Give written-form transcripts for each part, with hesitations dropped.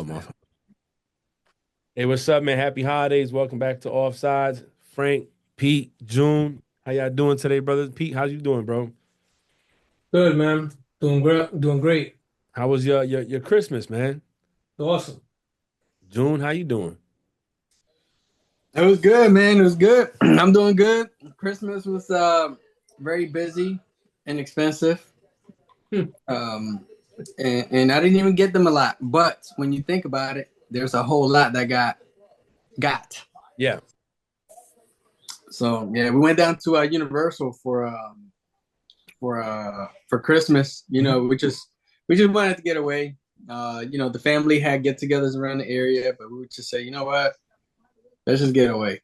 Oh, my. Hey, what's up, man? Happy holidays. Welcome back to Offsides. Frank, Pete, June. How y'all doing today, brothers? Pete, how you doing, bro? Good, man. Doing great. Doing great. How was your Christmas, man? Awesome. June, how you doing? It was good, man. It was good. I'm doing good. Christmas was very busy and expensive. Hmm. Um, and I didn't even get them a lot. But when you think about it, there's a whole lot that got. Yeah. So yeah, we went down to Universal for Christmas. Mhm. We just wanted to get away. The family had get-togethers around the area, but we would just say, you know what, let's just get away.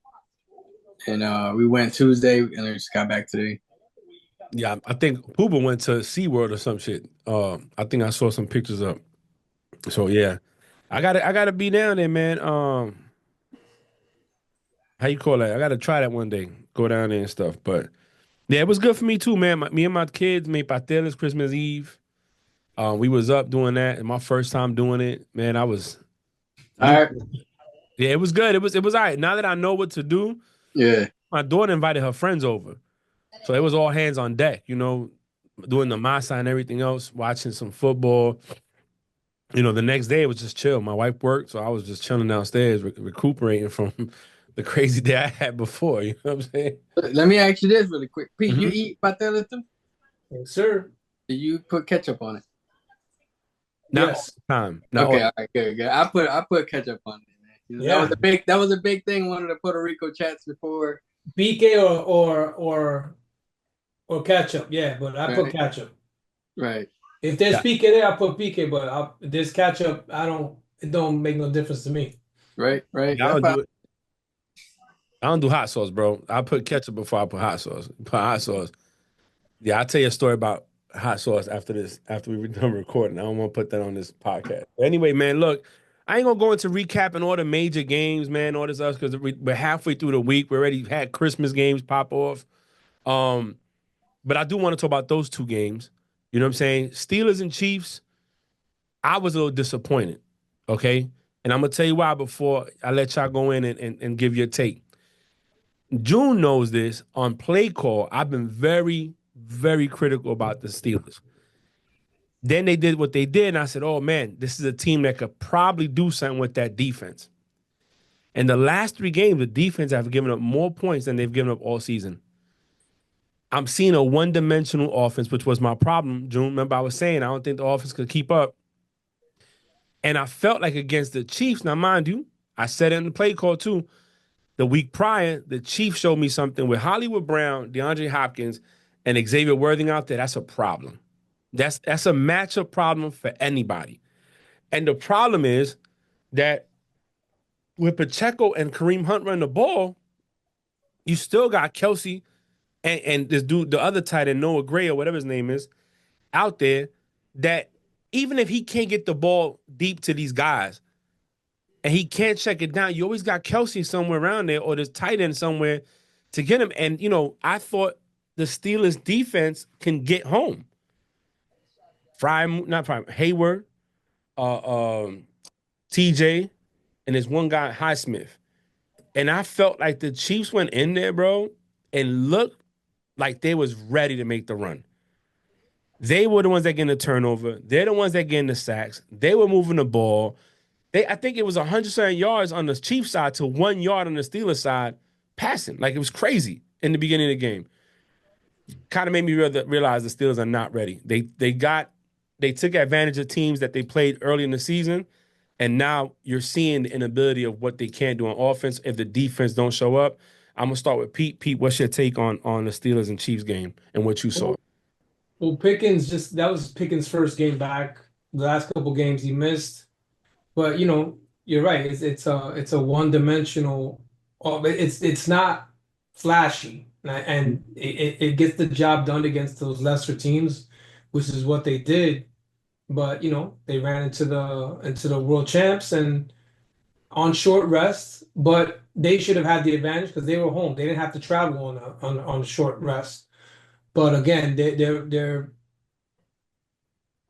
And we went Tuesday, and then just got back today. Yeah, I think Pooba went to SeaWorld or some shit. I think I saw some pictures up. So yeah. I gotta be down there, man. How you call that? I gotta try that one day. Go down there and stuff. But yeah, it was good for me too, man. Me and my kids made patelas Christmas Eve. We was up doing that, and my first time doing it, man, I was All losing. right. Yeah, it was good. It was all right. Now that I know what to do, Yeah. my daughter invited her friends over, so it was all hands on deck. Doing the masa and everything else, watching some football. The next day it was just chill. My wife worked, so I was just chilling downstairs, recuperating from the crazy day I had before. You know what I'm saying? Let me ask you this really quick. Pete, you Hmm. eat patella too? Yes, sir. Do you put ketchup on it? Not all Yes. the time. Not all. Okay, all right, good, good. I put ketchup on it, man. That was Yeah. a big thing in one of the Puerto Rico chats before. BK or ketchup. Yeah, but I put Right, ketchup. right, If there's Yeah, PK there, I put PK. But if there's ketchup, I don't. It don't make no difference to me. right. yeah. I That's don't fine. do it. I don't do hot sauce, bro. I put ketchup before I put hot sauce. Put hot sauce. Yeah, I'll tell you a story about hot sauce after this, after we done recording. I don't want to put that on this podcast. Anyway, man, look, I ain't gonna go into recapping all the major games, man, all this else, because we're halfway through the week. We already had Christmas games pop off. Um, but I do want to talk about those two games. You know what I'm saying? Steelers and Chiefs, I was a little disappointed. Okay. And I'm gonna tell you why before I let y'all go in and give your take. June knows this. On play call, I've been very, very critical about the Steelers. Then they did what they did, and I said, "Oh man, this is a team that could probably do something with that defense." And the last three games, the defense have given up more points than they've given up all season. I'm seeing a one-dimensional offense, which was my problem. June, remember I was saying I don't think the offense could keep up, and I felt like against the Chiefs. Now, mind you, I said it in the play call too. The week prior, the Chiefs showed me something with Hollywood Brown, DeAndre Hopkins, and Xavier Worthing out there. That's a problem. That's a matchup problem for anybody. And the problem is that with Pacheco and Kareem Hunt running the ball, you still got Kelsey and this dude, the other tight end, Noah Gray or whatever his name is, out there that even if he can't get the ball deep to these guys and he can't check it down, you always got Kelsey somewhere around there or this tight end somewhere to get him. And, I thought the Steelers defense can get home. Not Fry, Hayward, um, TJ, and there's one guy, Highsmith. And I felt like the Chiefs went in there, bro, and looked like they was ready to make the run. They were the ones that getting the turnover. They're the ones that getting the sacks. They were moving the ball. I think it was 100 yards on the Chiefs side to 1 yard on the Steelers side passing. Like it was crazy in the beginning of the game. Kind of made me realize the Steelers are not ready. They took advantage of teams that they played early in the season, and now you're seeing the inability of what they can do on offense if the defense don't show up. I'm gonna start with Pete. Pete, what's your take on the Steelers and Chiefs game and what you saw? Well, Pickens just that was Pickens' first game back. The last couple games he missed, but you're right. It's a one-dimensional. It's not flashy, and it gets the job done against those lesser teams, which is what they did. But they ran into the world champs and on short rest, but they should have had the advantage because they were home. They didn't have to travel on a short rest. But again, they're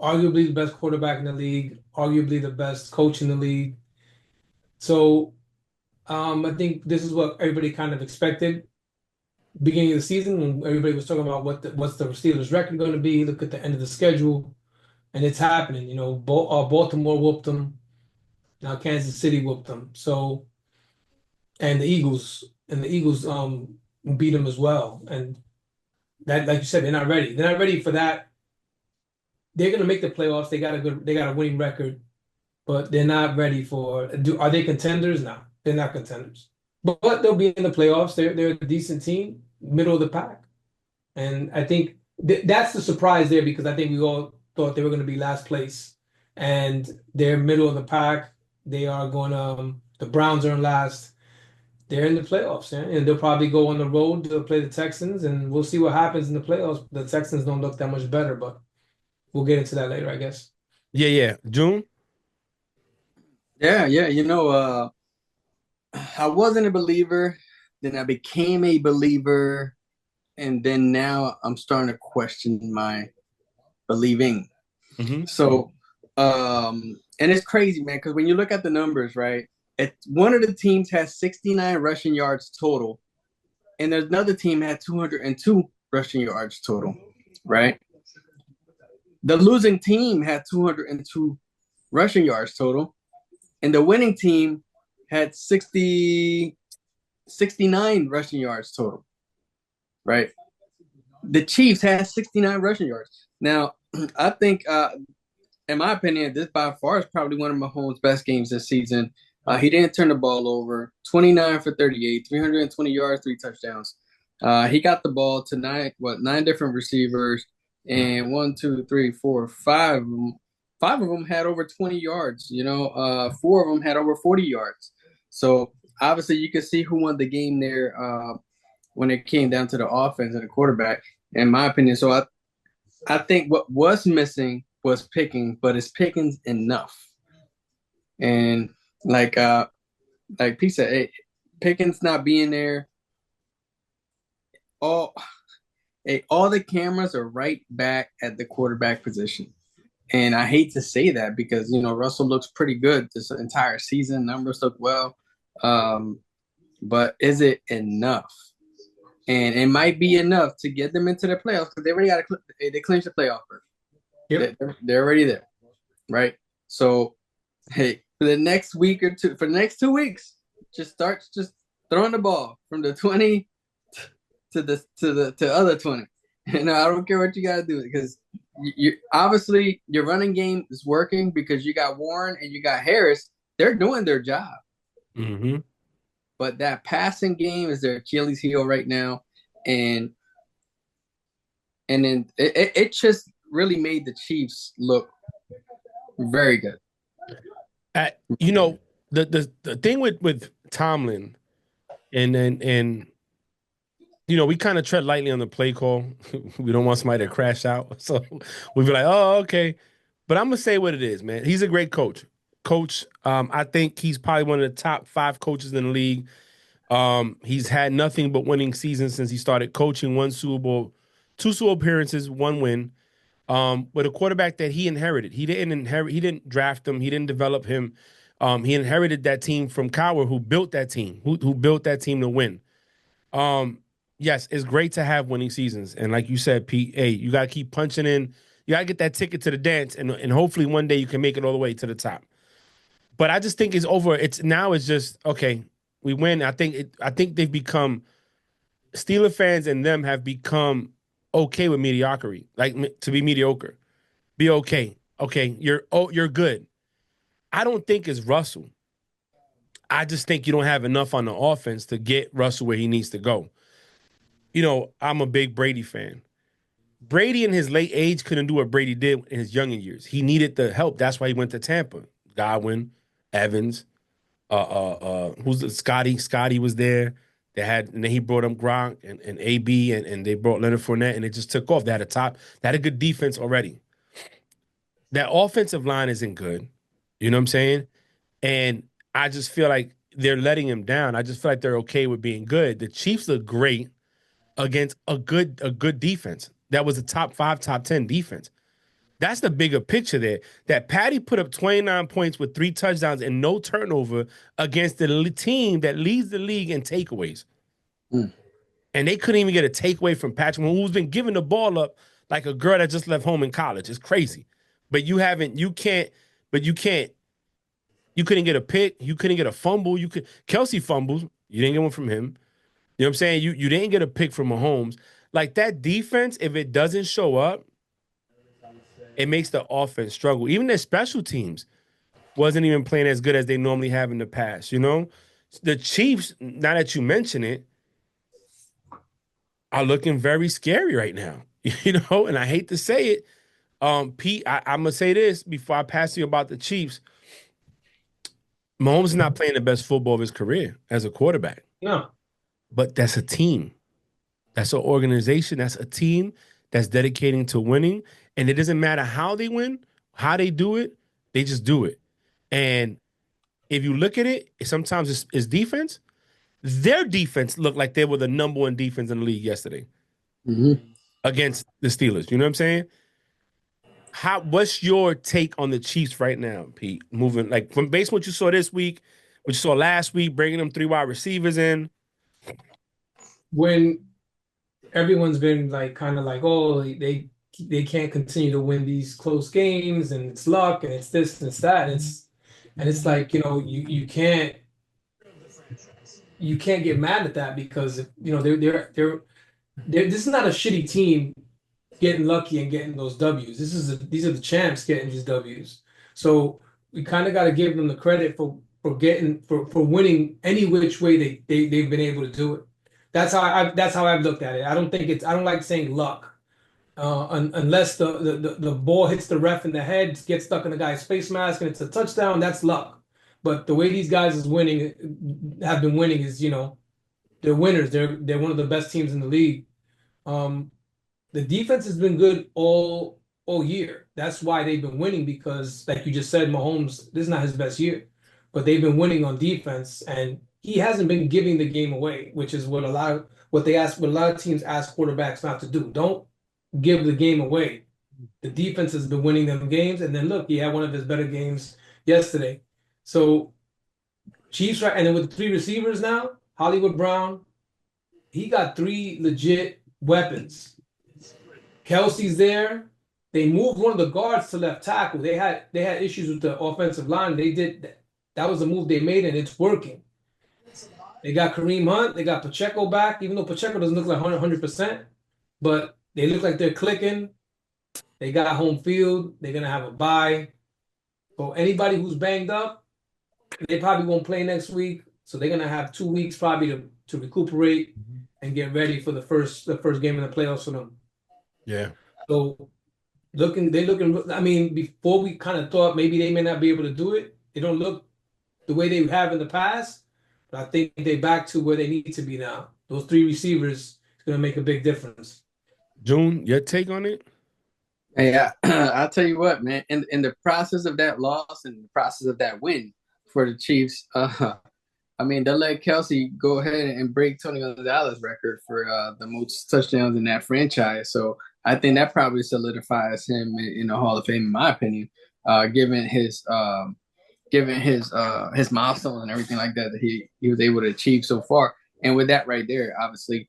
arguably the best quarterback in the league, arguably the best coach in the league. So I think this is what everybody kind of expected beginning of the season when everybody was talking about what's the Steelers' record going to be. Look at the end of the schedule, and it's happening. Baltimore whooped them. Now Kansas City whooped them. So and the Eagles beat them as well. And that, like you said, they're not ready. They're not ready for that. They're going to make the playoffs. They got a winning record, but they're not ready for. Are they contenders? No, they're not contenders. But they'll be in the playoffs. They're a decent team, middle of the pack. And I think that's the surprise there because I think we all thought they were going to be last place, and they're middle of the pack. They are going to. The Browns are in last. They're in the playoffs, and they'll probably go on the road to play the Texans, and we'll see what happens in the playoffs. The Texans don't look that much better, but we'll get into that later, I guess. Yeah, yeah. June? Yeah, yeah. I wasn't a believer, then I became a believer, and then now I'm starting to question my believing. Mm-hmm. So, and it's crazy, man, because when you look at the numbers, right? One of the teams has 69 rushing yards total, and there's another team that had 202 rushing yards total, right? The losing team had 202 rushing yards total, and the winning team had 69 rushing yards total, right? The Chiefs had 69 rushing yards. Now, I think, in my opinion, this by far is probably one of Mahomes' best games this season. He didn't turn the ball over, 29 for 38, 320 yards, 3 touchdowns. He got the ball to nine different receivers, and 5 of them. 5 of them had over 20 yards. 4 of them had over 40 yards. So obviously, you can see who won the game there when it came down to the offense and the quarterback, in my opinion. So I think what was missing was Pickens, but is Pickens enough? And like Pete said, hey, Pickens not being there, all the cameras are right back at the quarterback position. And I hate to say that because, Russell looks pretty good this entire season. Numbers look well. But is it enough? And it might be enough to get them into the playoffs because they already they clinched the playoff first. Yep. They're already there, right? So, hey, for the next 2 weeks, just throwing the ball from the 20 to the other 20. I don't care what you got to do because you obviously your running game is working because you got Warren and you got Harris. They're doing their job. Mm-hmm. But that passing game is their Achilles heel right now. And then it just really made the Chiefs look very good. The thing with Tomlin and we kind of tread lightly on the play call. We don't want somebody to crash out. So we be like, oh, okay. But I'm going to say what it is, man. He's a great coach. I think he's probably one of the top 5 coaches in the league. He's had nothing but winning seasons since he started coaching. 1 Super Bowl, 2 Super Bowl appearances, 1 win. With a quarterback that he inherited. He didn't draft him. He didn't develop him. He inherited that team from Cowher, who built that team, who built that team to win. Yes, it's great to have winning seasons. And like you said, Pete, hey, you got to keep punching in. You got to get that ticket to the dance, and hopefully one day you can make it all the way to the top. But I just think it's over. It's just, okay, we win. I think they've become, Steeler fans and them have become okay with mediocrity, like to be mediocre. Be okay. Okay, you're good. I don't think it's Russell. I just think you don't have enough on the offense to get Russell where he needs to go. I'm a big Brady fan. Brady in his late age couldn't do what Brady did in his younger years. He needed the help. That's why he went to Tampa. Godwin, Evans, who's the Scotty? Scotty was there. And then he brought him Gronk and AB and they brought Leonard Fournette and it just took off. They had a good defense already. That offensive line isn't good. You know what I'm saying? And I just feel like they're letting him down. I just feel like they're okay with being good. The Chiefs look great against a good defense. That was a top 5, top 10 defense. That's the bigger picture there. That Patty put up 29 points with 3 touchdowns and no turnover against the team that leads the league in takeaways. Mm. And they couldn't even get a takeaway from Patrick Mahomes, who's been giving the ball up like a girl that just left home in college. It's crazy. But you couldn't get a pick. You couldn't get a fumble. Kelsey fumbles. You didn't get one from him. You know what I'm saying? You didn't get a pick from Mahomes. Like that defense, if it doesn't show up, it makes the offense struggle. Even their special teams wasn't even playing as good as they normally have in the past. You know, the Chiefs, now that you mention it, are looking very scary right now. You know, and I hate to say it, Pete. I'm gonna say this before I pass you about the Chiefs. Mahomes is not playing the best football of his career as a quarterback. No. But that's a team. That's an organization. That's a team that's dedicating to winning. And it doesn't matter how they win, how they do it, they just do it. And if you look at it, sometimes it's defense. Their defense looked like they were the number 1 defense in the league yesterday against the Steelers. You know what I'm saying? What's your take on the Chiefs right now, Pete? Moving like from based on what you saw this week, what you saw last week, bringing them 3 wide receivers in. When everyone's been like kind of like, oh, they can't continue to win these close games, and it's luck, and it's this and it's that. It's like, you know, you can't get mad at that because you know they're this is not a shitty team getting lucky and getting those W's. These are the champs getting these W's. So we kind of got to give them the credit for winning any which way they've been able to do it. That's how I've looked at it. I don't like saying luck. Unless the ball hits the ref in the head, gets stuck in the guy's face mask, and it's a touchdown, that's luck. But the way these guys have been winning is, you know, they're winners. They're one of the best teams in the league. The defense has been good all year. That's why they've been winning, because, like you just said, Mahomes, this is not his best year, but they've been winning on defense, and he hasn't been giving the game away, which is what a lot of teams ask quarterbacks not to do. Don't give the game away. The defense has been winning them games, and then look, he had one of his better games yesterday. So Chiefs, right, and then with the 3 receivers now, Hollywood Brown, he got 3 legit weapons. Kelsey's there. They moved one of the guards to left tackle. They had issues with the offensive line. That was a move they made, and it's working. They got Kareem Hunt. They got Pacheco back, even though Pacheco doesn't look like 100%, but they look like they're clicking. They got home field. They're going to have a bye. So anybody who's banged up, they probably won't play next week. So they're going to have 2 weeks probably to recuperate and get ready for the first game in the playoffs for them. Yeah. So I mean, before we kind of thought maybe they may not be able to do it, they don't look the way they have in the past. But I think they're back to where they need to be now. Those 3 receivers is going to make a big difference. June, your take on it? Yeah, I'll tell you what, man. In the process of that loss and the process of that win for the Chiefs, I mean, they let Kelsey go ahead and break Tony Gonzalez's record for the most touchdowns in that franchise. So I think that probably solidifies him in the Hall of Fame, in my opinion, given his milestones and everything like that he was able to achieve so far. And with that right there, obviously,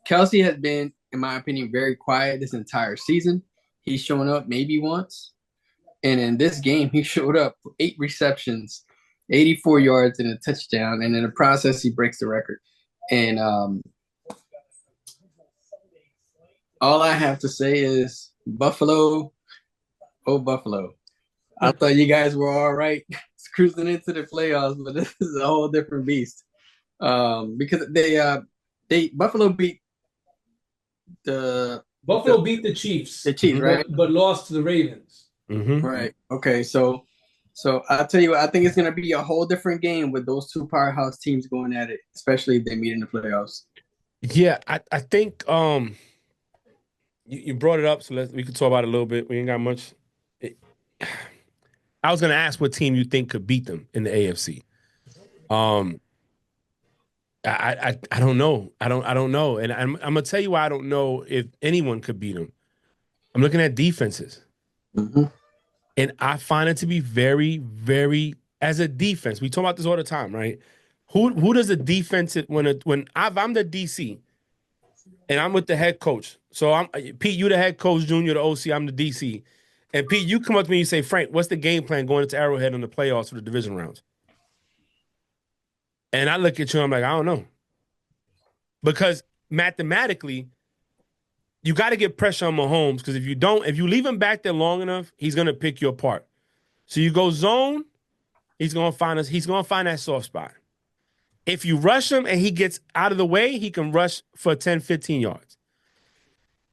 Kelsey has been, in my opinion, very quiet this entire season. He's shown up maybe once. And in this game, he showed up 8 receptions, 84 yards and a touchdown. And in the process, he breaks the record. And all I have to say is Buffalo, oh, Buffalo. I thought you guys were all right cruising into the playoffs, but this is a whole different beast. Because Buffalo beat the Chiefs. The Chiefs, right? But lost to the Ravens. Mm-hmm. Right. Okay. So I'll tell you what, I think it's going to be a whole different game with those 2 powerhouse teams going at it, especially if they meet in the playoffs. Yeah, I think you brought it up, so we can talk about it a little bit. We ain't got much. I was going to ask what team you think could beat them in the AFC. I don't know. I don't know, and I'm gonna tell you why I don't know if anyone could beat them. I'm looking at defenses. Mhm. And I find it to be very, very, as a defense, we talk about this all the time, right? Who does a defense when I'm the DC and I'm with the head coach. So I'm Pete, you the head coach, Junior the OC, I'm the DC. And Pete, you come up to me and you say, Frank, what's the game plan going into Arrowhead in the playoffs for the division rounds? And I look at you, I'm like, I don't know. Because mathematically, you got to get pressure on Mahomes because if you leave him back there long enough, he's gonna pick you apart. So you go zone, he's gonna find us, he's gonna find that soft spot. If you rush him and he gets out of the way, he can rush for 10, 15 yards.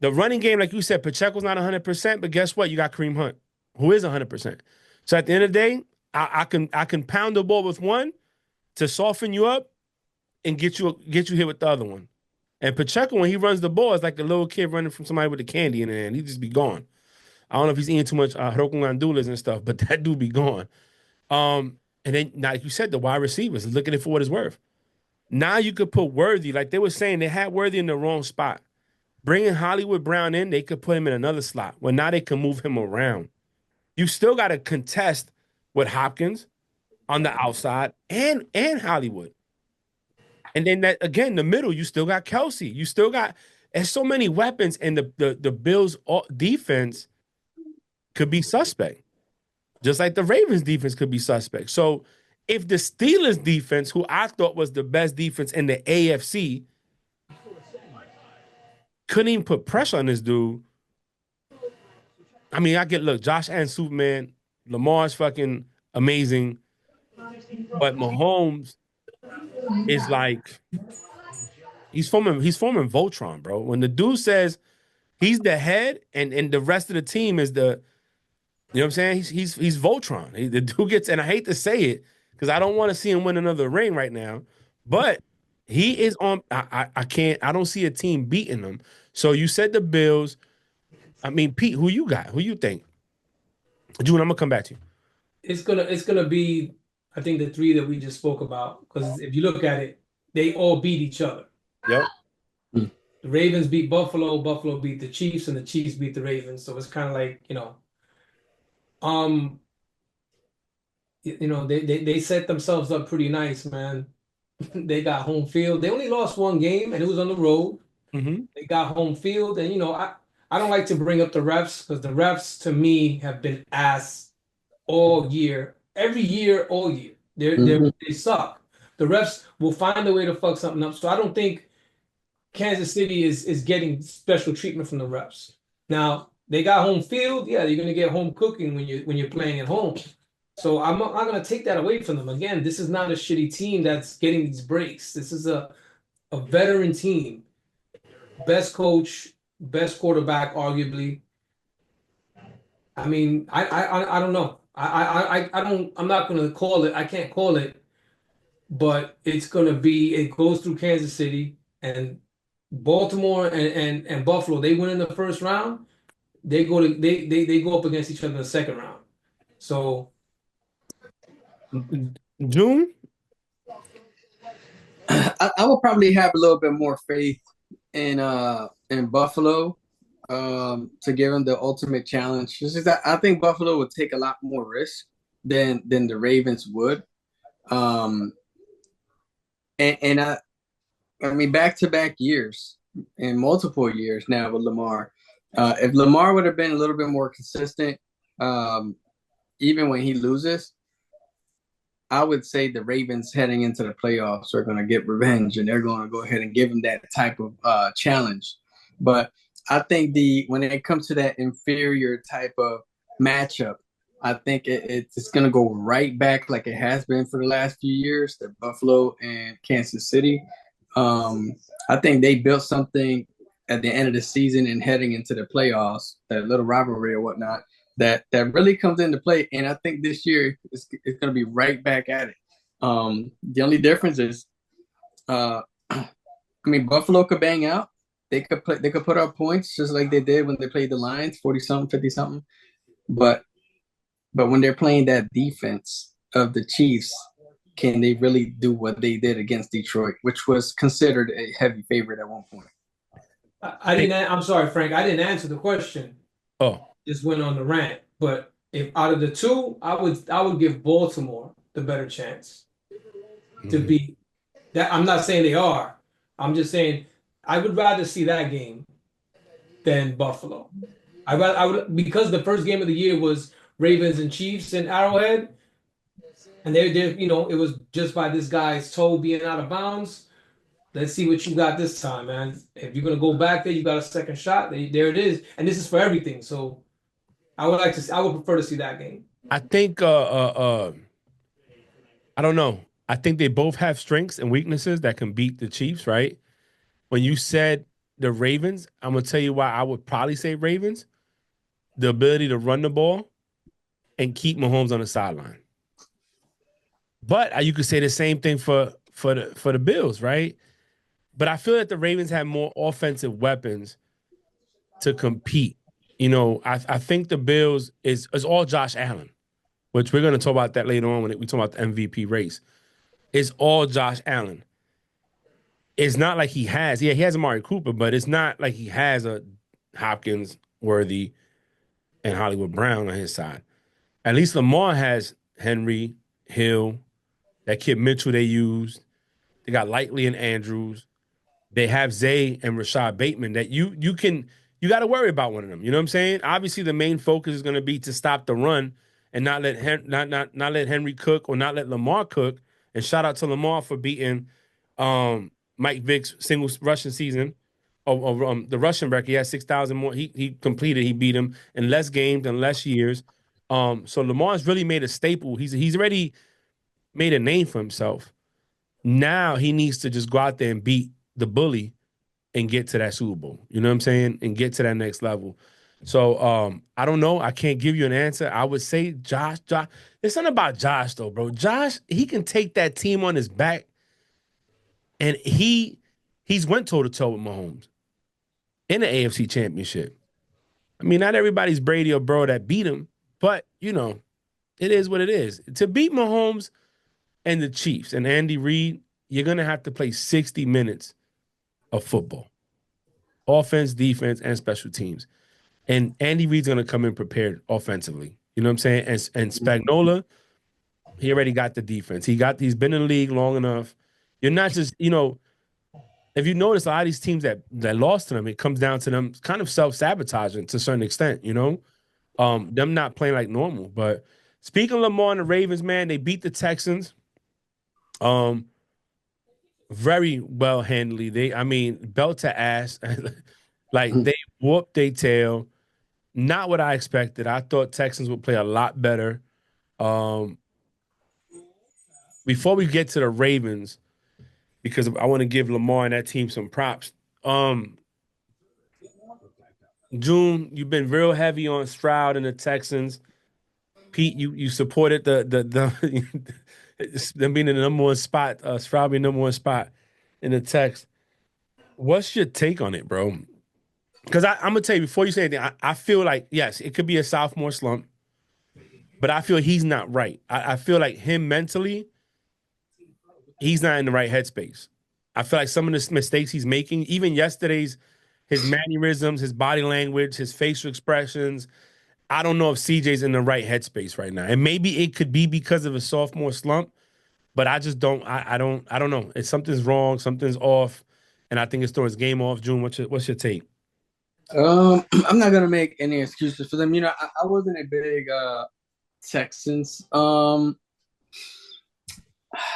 The running game, like you said, Pacheco's not 100%, but guess what? You got Kareem Hunt, who is 100%. So at the end of the day, I can pound the ball with one to soften you up and get you hit with the other one. And Pacheco, when he runs the ball, is like a little kid running from somebody with a candy in the hand. He just be gone. I don't know if he's eating too much Rokungandulas and stuff, but that dude be gone. And then, now, like you said, the wide receivers, look at it for what it's worth. Now you could put Worthy, like they were saying, they had Worthy in the wrong spot. Bringing Hollywood Brown in, they could put him in another slot. Well, now they can move him around. You still got to contest with Hopkins on the outside and Hollywood. And then that again, the middle, you still got Kelsey. You still got there's so many weapons, and the Bills defense could be suspect, just like the Ravens defense could be suspect. So if the Steelers defense, who I thought was the best defense in the AFC, couldn't even put pressure on this dude. I mean, look, Josh Allen, Superman, Lamar's fucking amazing, but Mahomes is like he's forming Voltron, bro. When the dude says he's the head and the rest of the team is you know what I'm saying? He's Voltron. The dude gets, and I hate to say it because I don't want to see him win another ring right now, but he is on. I can't. I don't see a team beating him. So you said the Bills. I mean, Pete, who you got? Who you think? June, I'm gonna come back to you. It's gonna be, I think, the three that we just spoke about. Because if you look at it, they all beat each other. Yep. The Ravens beat Buffalo, Buffalo beat the Chiefs, and the Chiefs beat the Ravens. So it's kind of like, um, they set themselves up pretty nice, man. They got home field. They only lost one game, and it was on the road. Mm-hmm. They got home field, and I don't like to bring up the refs because the refs to me have been ass all year, every year, all year. They suck. The refs will find a way to fuck something up. So I don't think Kansas City is getting special treatment from the refs. Now they got home field. Yeah, you're gonna get home cooking when you're playing at home. So I'm not gonna take that away from them. Again, this is not a shitty team that's getting these breaks. This is a veteran team, best coach, best quarterback, arguably. I mean, I don't know. I don't. I'm not gonna call it. I can't call it, but it's gonna be. It goes through Kansas City and Baltimore and Buffalo. They win in the first round. They go up against each other in the second round. So June. I will probably have a little bit more faith in Buffalo to give them the ultimate challenge. Just is that I think Buffalo would take a lot more risk than the Ravens would. And I mean back-to-back years and multiple years now with Lamar. If Lamar would have been a little bit more consistent, even when he loses, I would say the Ravens heading into the playoffs are going to get revenge, and they're going to go ahead and give him that type of challenge. But I think when it comes to that inferior type of matchup, I think it's going to go right back like it has been for the last few years, the Buffalo and Kansas City. I think they built something at the end of the season and heading into the playoffs, that little rivalry or whatnot, that really comes into play. And I think this year it's going to be right back at it. The only difference is, I mean, Buffalo could bang out. They could put up points just like they did when they played the Lions, 40-something, 50-something. But when they're playing that defense of the Chiefs, can they really do what they did against Detroit, which was considered a heavy favorite at one point? I didn't. I'm sorry, Frank. I didn't answer the question. Oh. Just went on the rant. But if out of the two, I would give Baltimore the better chance to Mhm. beat that. I'm not saying they are. I'm just saying I would rather see that game than Buffalo. I would because the first game of the year was Ravens and Chiefs in Arrowhead, and they it was just by this guy's toe being out of bounds. Let's see what you got this time, man. If you're gonna go back there, you got a second shot. There it is, and this is for everything. So I would prefer to see that game. I think I don't know. I think they both have strengths and weaknesses that can beat the Chiefs, right? When you said the Ravens, I'm gonna tell you why I would probably say Ravens. The ability to run the ball and keep Mahomes on the sideline. But you could say the same thing for the Bills, right? But I feel that the Ravens have more offensive weapons to compete. I think the Bills is all Josh Allen, which we're going to talk about that later on when we talk about the MVP race. It's all Josh Allen. It's not like he has Amari Cooper, but it's not like he has a Hopkins, Worthy, and Hollywood Brown on his side. At least Lamar has Henry, Hill, that kid Mitchell they used. They got Likely and Andrews. They have Zay and Rashad Bateman that you got to worry about one of them. You know what I'm saying? Obviously, the main focus is going to be to stop the run and not let Henry cook or not let Lamar cook. And shout out to Lamar for beating Mike Vick's single rushing season of the rushing record. He had 6,000 more. He completed. He beat him in less games and less years. So Lamar's really made a staple. He's already made a name for himself. Now he needs to just go out there and beat the bully and get to that Super Bowl. You know what I'm saying? And get to that next level. So I don't know. I can't give you an answer. I would say Josh. There's something about Josh though, bro. Josh, he can take that team on his back, and he's went toe to toe with Mahomes in the AFC Championship. I mean, not everybody's Brady or Burrow that beat him, but it is what it is. To beat Mahomes and the Chiefs and Andy Reid, you're gonna have to play 60 minutes of football, offense, defense, and special teams. And Andy Reid's going to come in prepared offensively. You know what I'm saying? And Spagnola, he already got the defense. He's been in the league long enough. You're not just, if you notice a lot of these teams that lost to them, it comes down to them kind of self-sabotaging to a certain extent, them not playing like normal. But speaking of Lamar and the Ravens, man, they beat the Texans. Very well handily. Belt to ass. Like they whooped their tail. Not what I expected. I thought Texans would play a lot better. Before we get to the Ravens, because I want to give Lamar and that team some props. June, you've been real heavy on Stroud and the Texans. Pete, you supported the them being in the number one spot, Stroud being number one spot in the text. What's your take on it, bro? Because I'm gonna tell you before you say anything, I feel like yes, it could be a sophomore slump, but I feel he's not right. I feel like him mentally, he's not in the right headspace. I feel like some of the mistakes he's making, even yesterday's, his mannerisms, his body language, his facial expressions. I don't know if CJ's in the right headspace right now, and maybe it could be because of a sophomore slump. But I just don't. I don't know. It's something's wrong. Something's off, and I think it's throwing his game off. June, what's your take? I'm not gonna make any excuses for them. I wasn't a big Texans. I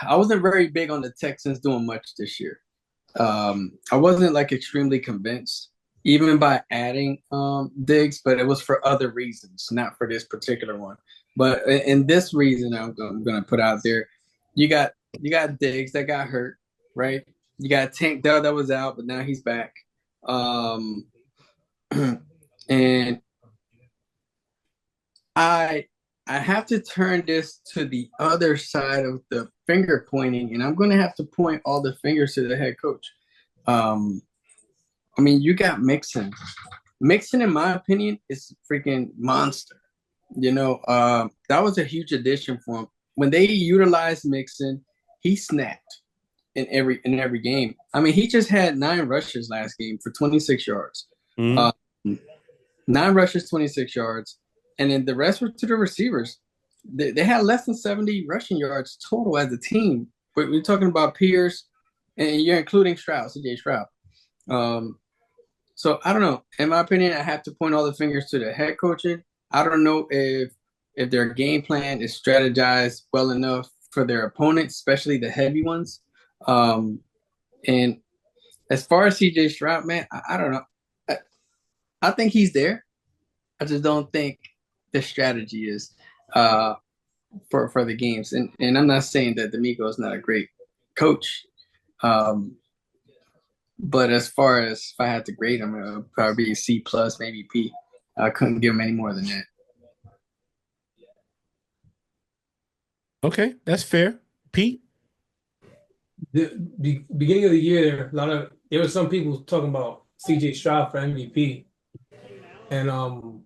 wasn't very big on the Texans doing much this year. I wasn't like extremely convinced, even by adding Diggs, but it was for other reasons, not for this particular one. But in this reason, I'm gonna put out there, you got Diggs that got hurt, right? You got Tank Dell that was out, but now he's back. And I have to turn this to the other side of the finger pointing, and I'm going to have to point all the fingers to the head coach. You got Mixon. Mixon, in my opinion, is a freaking monster. That was a huge addition for him. When they utilized Mixon, he snapped in every game. He just had 9 rushes last game for 26 yards. 9 rushes, 26 yards. and then the rest were to the receivers. They had less than 70 rushing yards total as a team. But we're talking about Pierce, and you're including Stroud, CJ Stroud. So I don't know. In my opinion, I have to point all the fingers to the head coaching. I don't know if their game plan is strategized well enough for their opponents, especially the heavy ones. And as far as CJ Stroud, man, I don't know. I think he's there. I just don't think the strategy is for the games. And I'm not saying that D'Amico is not a great coach. But as far as if I had to grade him, it would probably be a C plus, maybe B. I couldn't give him any more than that. Okay, that's fair. Pete? The beginning of the year, there were some people talking about CJ Stroud for MVP, and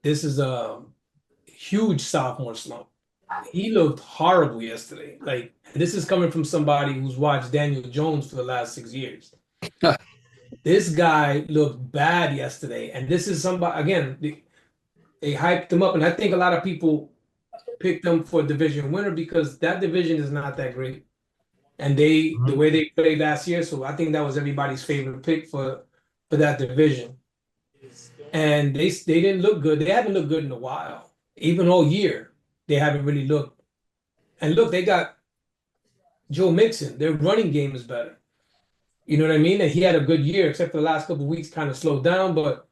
this is a huge sophomore slump. He looked horrible yesterday. Like, this is coming from somebody who's watched Daniel Jones for the last 6 years. This guy looked bad yesterday, and this is somebody again. They hyped him up, and I think a lot of people picked them for division winner because that division is not that great. And the way they played last year, so I think that was everybody's favorite pick for that division. And they didn't look good. They haven't looked good in a while. Even all year, they haven't really looked. And look, they got Joe Mixon. Their running game is better. You know what I mean? And he had a good year, except for the last couple of weeks kind of slowed down, but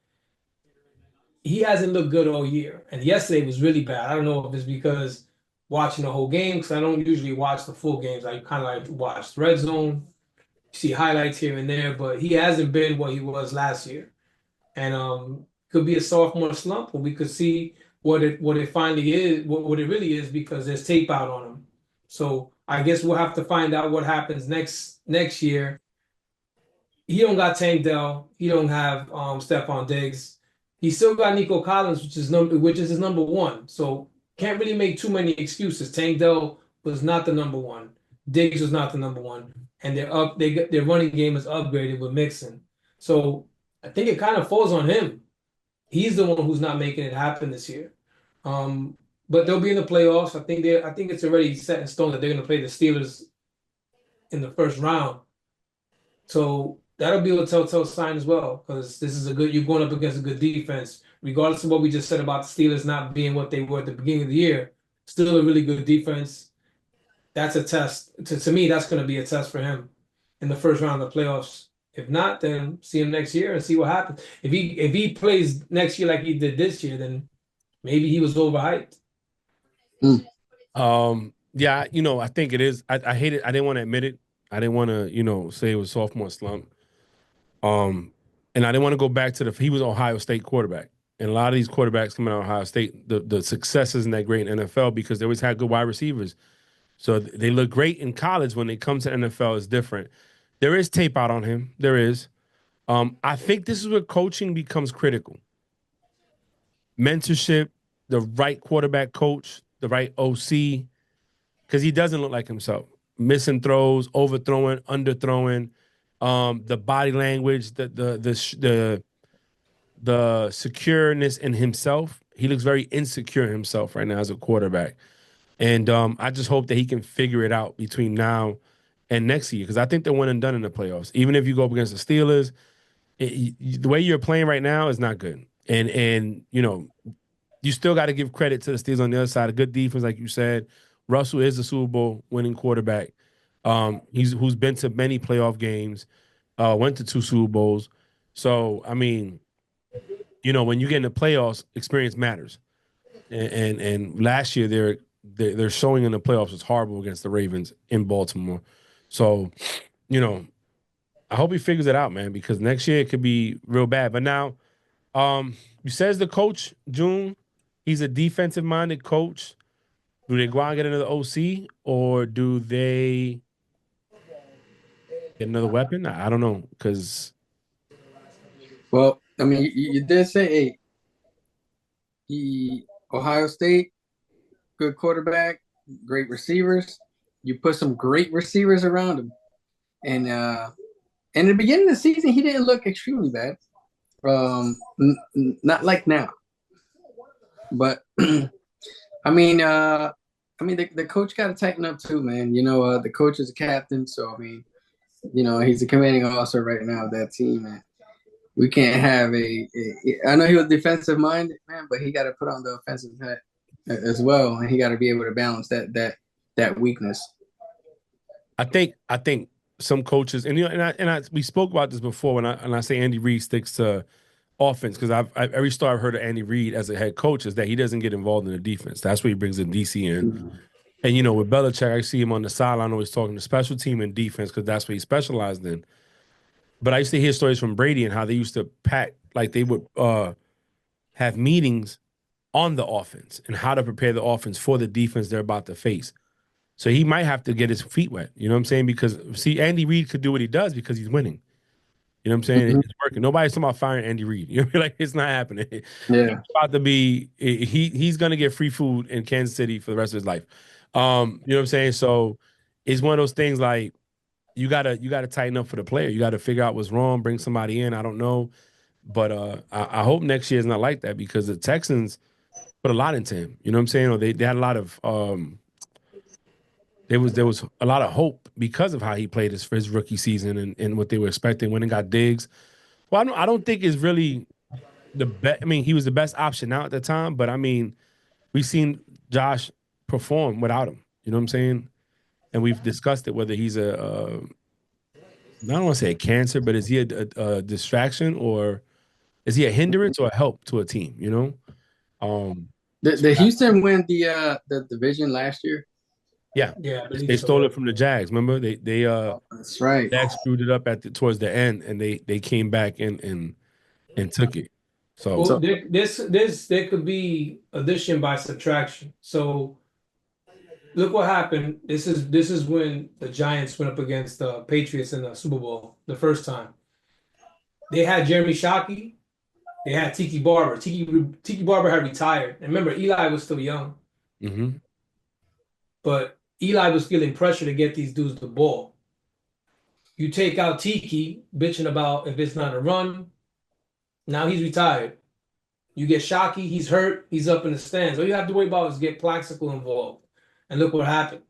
he hasn't looked good all year. And yesterday was really bad. I don't know if it's because watching the whole game, because I don't usually watch the full games. I kind of like watch Red Zone, see highlights here and there, but he hasn't been what he was last year. And could be a sophomore slump, or we could see what it finally is, what it really is, because there's tape out on him. So I guess we'll have to find out what happens next year. He don't got Tank Dell. He don't have Stephon Diggs. He still got Nico Collins, which is his number one. So can't really make too many excuses. Tank Dell was not the number one. Diggs was not the number one, and their running game is upgraded with Mixon. So I think it kind of falls on him. He's the one who's not making it happen this year. But they'll be in the playoffs. I think it's already set in stone that they're going to play the Steelers in the first round. So that'll be a telltale sign as well, because you're going up against a good defense, regardless of what we just said about the Steelers not being what they were at the beginning of the year. Still a really good defense. That's a test. To me, that's going to be a test for him in the first round of the playoffs. If not, then see him next year and see what happens. If he plays next year like he did this year, then maybe he was overhyped. Yeah, I think it is. I hate it. I didn't want to admit it. I didn't want to, say it was sophomore slump. And I didn't want to go back to he was Ohio State quarterback. And a lot of these quarterbacks coming out of Ohio State, the success isn't that great in NFL because they always had good wide receivers. So they look great in college. When they come to NFL, it's different. There is tape out on him. There is. I think this is where coaching becomes critical. Mentorship, the right quarterback coach, the right OC, because he doesn't look like himself. Missing throws, overthrowing, underthrowing, the body language, the secureness in himself. He looks very insecure in himself right now as a quarterback. And I just hope that he can figure it out between now and next year, because I think they're one and done in the playoffs. Even if you go up against the Steelers, the way you're playing right now is not good. And you still got to give credit to the Steelers on the other side. A good defense, like you said. Russell is a Super Bowl winning quarterback. Who's been to many playoff games, went to 2 Super Bowls. So, I mean, when you get in the playoffs, experience matters. And last year their showing in the playoffs was horrible against the Ravens in Baltimore. So, I hope he figures it out, man, because next year it could be real bad. But now, you says the coach, June, he's a defensive-minded coach. Do they go out and get another OC, or do they get another weapon? I don't know, because. Well, I mean, you did say, Ohio State, good quarterback, great receivers. You put some great receivers around him, and in the beginning of the season, he didn't look extremely bad. Not like now. But the coach got to tighten up too, man. The coach is a captain, so he's a commanding officer right now of that team, and we can't have I know he was defensive minded, man, but he got to put on the offensive hat as well, and he got to be able to balance that weakness. I think some coaches, and we spoke about this before when I say Andy Reid sticks to offense, because every story I've heard of Andy Reid as a head coach is that he doesn't get involved in the defense. That's where he brings in DC in. Mm-hmm. And with Belichick, I see him on the sideline always talking to special team and defense because that's what he specialized in. But I used to hear stories from Brady and how they used to pack, like they would have meetings on the offense and how to prepare the offense for the defense they're about to face. So he might have to get his feet wet. You know what I'm saying? Because, see, Andy Reid could do what he does because he's winning. You know what I'm saying? Mm-hmm. It's working. Nobody's talking about firing Andy Reid. You know, like, it's not happening. Yeah. It's about to be, he's going to get free food in Kansas City for the rest of his life. You know what I'm saying? So it's one of those things like you gotta tighten up for the player. You got to figure out what's wrong, bring somebody in. I don't know. But I hope next year is not like that because the Texans put a lot into him. You know what I'm saying? Or they had a lot of there was a lot of hope because of how he played for his rookie season and what they were expecting when he got Diggs. Well, I don't think it's really the best. I mean, he was the best option now at the time, but I mean, we've seen Josh perform without him. You know what I'm saying? And we've discussed it whether he's I don't want to say a cancer, but is he a distraction or is he a hindrance or a help to a team? You know? Did Houston win the division last year? Yeah, Yeah, I believe they so. stole it from the Jags. Remember, they That's right. Jags screwed it up towards the end, and they came back and took it. So Well, there could be addition by subtraction. So look what happened. This is when the Giants went up against the Patriots in the Super Bowl the first time. They had Jeremy Shockey. They had Tiki Barber. Tiki Barber had retired. And remember, Eli was still young, mhm. but Eli was feeling pressure to get these dudes the ball. You take out Tiki, bitching about if it's not a run. Now he's retired. You get Shockey, he's hurt, he's up in the stands. All you have to worry about is get Plaxico involved. And look what happened.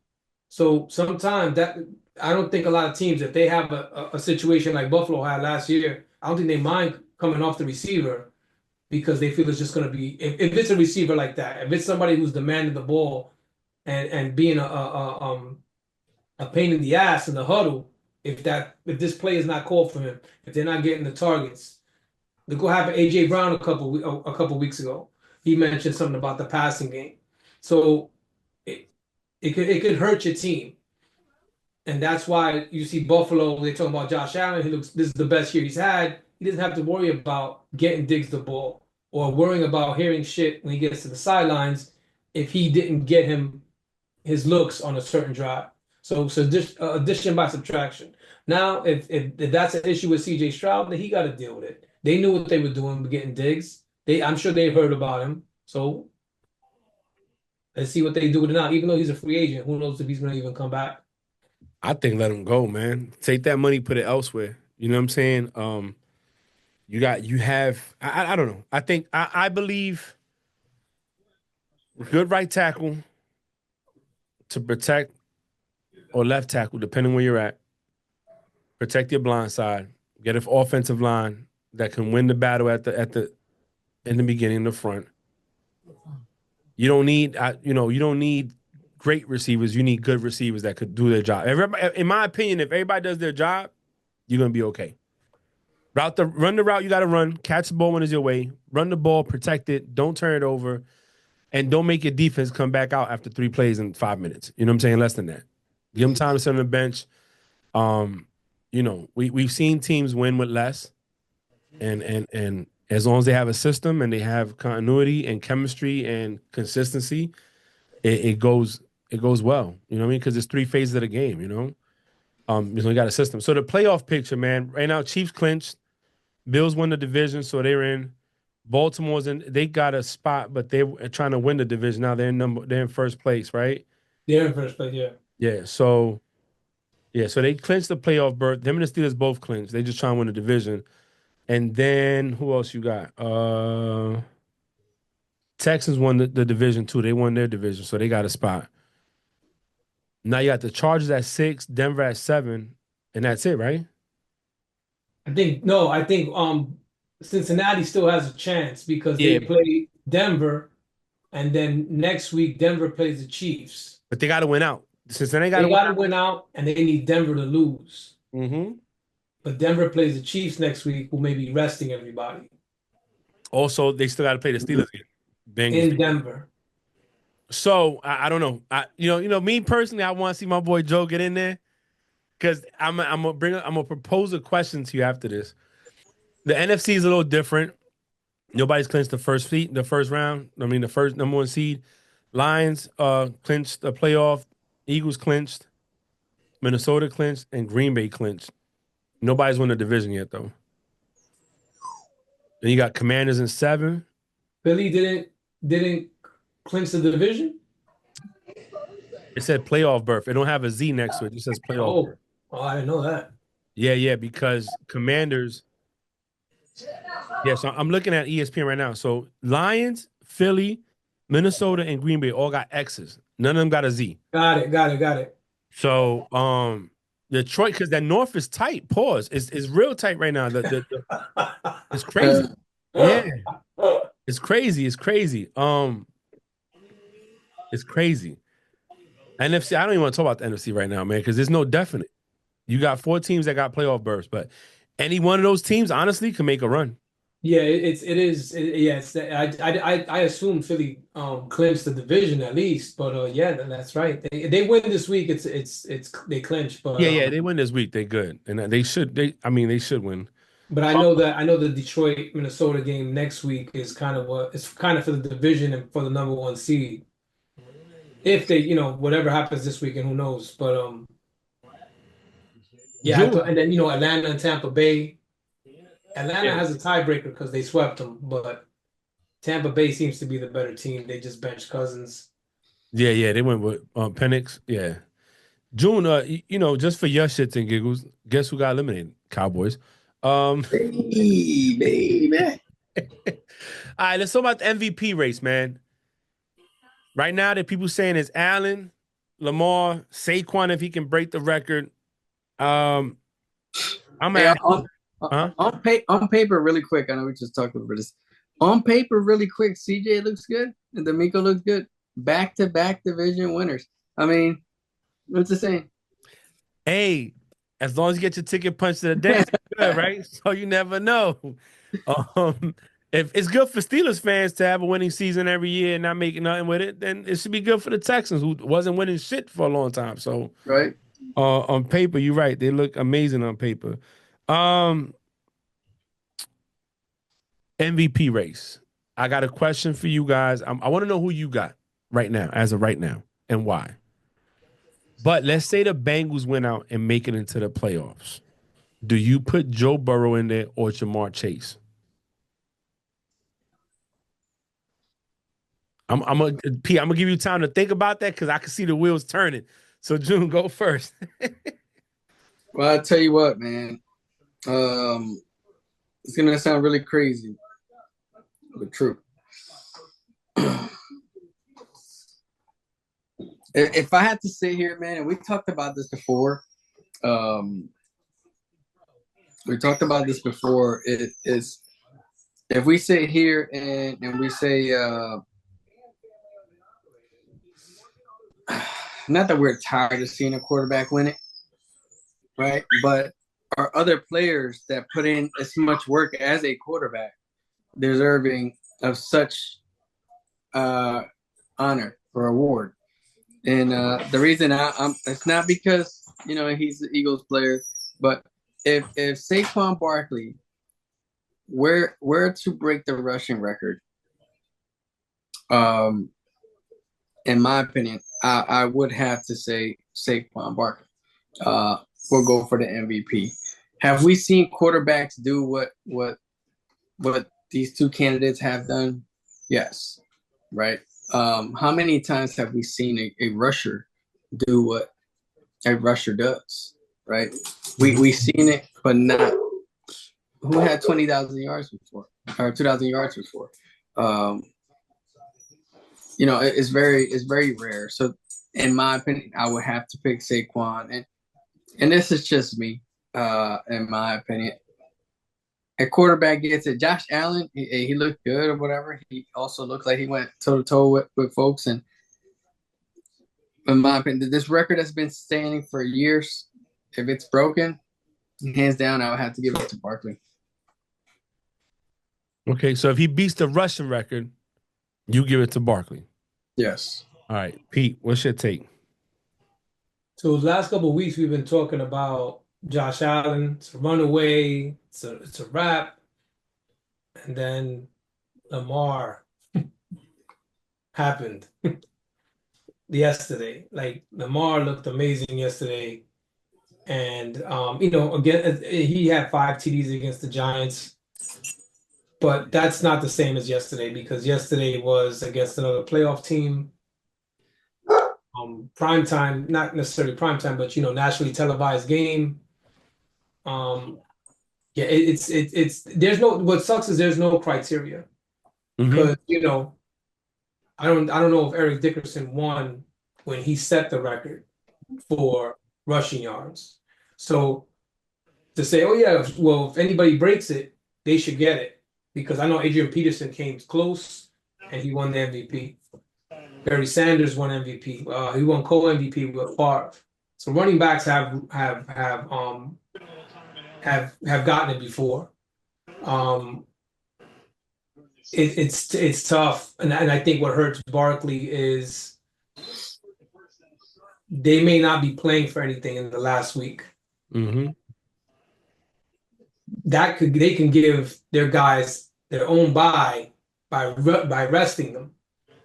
So sometimes that I don't think a lot of teams, if they have a situation like Buffalo had last year, I don't think they mind coming off the receiver because they feel it's just going to be if it's a receiver like that, if it's somebody who's demanding the ball and being a pain in the ass in the huddle, if this play is not called for him, if they're not getting the targets. Look what happened to AJ Brown a couple weeks ago. He mentioned something about the passing game. So it could hurt your team. And that's why you see Buffalo, they talk about Josh Allen. This is the best year he's had. He doesn't have to worry about getting Diggs the ball or worrying about hearing shit when he gets to the sidelines if he didn't get him his looks on a certain drive. So addition by subtraction. Now, if that's an issue with CJ Stroud, then he got to deal with it. They knew what they were doing with getting Diggs. I'm sure they heard about him. So let's see what they do with it now. Even though he's a free agent, who knows if he's going to even come back? I think let him go, man. Take that money, put it elsewhere. You know what I'm saying? You have I don't know. I believe good right tackle to protect or left tackle, depending where you're at. Protect your blind side. Get an offensive line that can win the battle in the beginning, in the front. You don't need you don't need great receivers. You need good receivers that could do their job. In my opinion, if everybody does their job, you're gonna be okay. Run the route you got to run. Catch the ball when it's your way. Run the ball, protect it. Don't turn it over, and don't make your defense come back out after 3 plays in 5 minutes. You know what I'm saying? Less than that. Give them time to sit on the bench. We've seen teams win with less, and as long as they have a system and they have continuity and chemistry and consistency, it goes well. You know what I mean? Because there's 3 phases of the game. You got a system. So the playoff picture, man. Right now, Chiefs clinched. Bills won the division, so they're in. Baltimore's in. They got a spot, but they're trying to win the division now. They're in first place, right? They're in first place, yeah. Yeah. So they clinched the playoff berth. Them and the Steelers both clinched. They just trying to win the division. And then who else you got? Texans won the division too. They won their division, so they got a spot. Now you got the Chargers at 6, Denver at 7, and that's it, right? I think Cincinnati still has a chance because Yeah, they play Denver, and then next week Denver plays the Chiefs. but they got to win out. Cincinnati got They to win got to out. win out, and they need Denver to lose. Mm-hmm. But Denver plays the Chiefs next week, who may be resting everybody Also, they still got to play the Steelers again. in Bengals. Denver. So I don't know. Me personally, I want to see my boy Joe get in there because I'm gonna propose a question to you after this. The NFC is a little different. Nobody's clinched the first round. I mean, the first number 1 seed. Lions clinched the playoff. Eagles clinched. Minnesota clinched, and Green Bay clinched. Nobody's won the division yet, though. Then you got Commanders in 7. Philly didn't clinch the division. It said playoff berth. It don't have a Z next to it. It just says playoff berth. Oh, I didn't know that. Yeah, because Commanders. Yeah, so I'm looking at ESPN right now. So Lions, Philly, Minnesota, and Green Bay all got X's. None of them got a Z. Got it. So Detroit, because that North is tight. Pause. It's real tight right now. It's crazy. Yeah. It's crazy. It's crazy. It's crazy. NFC, I don't even want to talk about the NFC right now, man, because there's no definite. You got 4 teams that got playoff berths, but any one of those teams, honestly, can make a run. Yeah, I assume Philly clinched the division at least, but yeah, that's right. They win this week. It's they clinch, but Yeah, they win this week. They good, and they should win. But I know the Detroit Minnesota game next week is kind of for the division and for the number 1 seed. If they, whatever happens this weekend, who knows? But and then Atlanta and Tampa Bay. Atlanta has a tiebreaker because they swept them, but Tampa Bay seems to be the better team. They just benched Cousins. Yeah, they went with Penix. Yeah, June. Just for your shits and giggles, guess who got eliminated? Cowboys. Baby. All right, let's talk about the MVP race, man. Right now, that people saying is Allen, Lamar, Saquon if he can break the record. On paper, really quick. I know we just talked about this. On paper, really quick. CJ looks good, and D'Amico looks good. Back-to-back division winners. I mean, what's the saying? Hey, as long as you get your ticket punched to the dance, it's good, right? So you never know. If it's good for Steelers fans to have a winning season every year and not making nothing with it, then it should be good for the Texans who wasn't winning shit for a long time. So, right. On paper, you're right. They look amazing on paper. MVP race. I got a question for you guys. I want to know who you got right now, as of right now, and why. But let's say the Bengals went out and make it into the playoffs. Do you put Joe Burrow in there or Jamar Chase? I'm gonna give you time to think about that because I can see the wheels turning. So June, go first. Well, I'll tell you what, man. It's gonna sound really crazy, but true. If I had to sit here, man, and we talked about this before. It is if we sit here and we say not that we're tired of seeing a quarterback win it, right? But are other players that put in as much work as a quarterback deserving of such honor or award? And the reason I'm it's not because he's the Eagles player, but if Saquon Barkley were to break the rushing record, in my opinion, I would have to say Saquon Barkley will go for the MVP. Have we seen quarterbacks do what these two candidates have done? Yes, right. How many times have we seen a rusher do what a rusher does? Right. We've seen it, but not who had 20,000 yards before or 2,000 yards before. it's very rare. So in my opinion, I would have to pick Saquon, and this is just me, in my opinion. A quarterback gets it. Josh Allen, he looked good or whatever. He also looked like he went toe to toe with folks. And in my opinion, this record has been standing for years. If it's broken, hands down, I would have to give it to Barkley. Okay, so if he beats the rushing record, you give it to Barkley. Yes. All right, Pete, what's your take? So the last couple of weeks we've been talking about Josh Allen. It's a runaway. It's a wrap. And then Lamar happened yesterday. Like Lamar looked amazing yesterday. And again, he had 5 TDs against the Giants. But that's not the same as yesterday because yesterday was against another playoff team. Prime time, not necessarily prime time, but nationally televised game. Yeah, it's there's no what sucks is there's no criteria because I don't know if Eric Dickerson won when he set the record for rushing yards. So to say, oh yeah, well if anybody breaks it, they should get it because I know Adrian Peterson came close and he won the MVP. Barry Sanders won MVP. He won co-MVP with Favre. So running backs have gotten it before. It's tough, and I think what hurts Barkley is they may not be playing for anything in the last week. Mm-hmm. They can give their guys their own bye by resting them.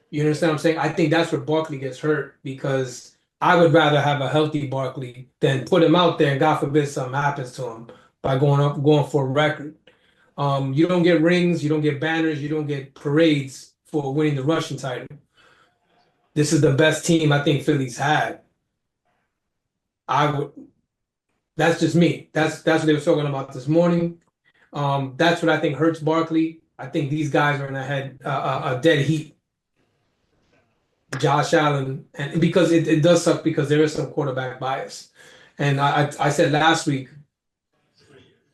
You understand what I'm saying? I think that's where Barkley gets hurt because I would rather have a healthy Barkley than put him out there and God forbid something happens to him by going for a record. You don't get rings, you don't get banners, you don't get parades for winning the rushing title. This is the best team I think Philly's had. That's just me. That's what they were talking about this morning. That's what I think hurts Barkley. I think these guys are in a dead heat. Josh Allen, and because it does suck because there is some quarterback bias. And I said last week,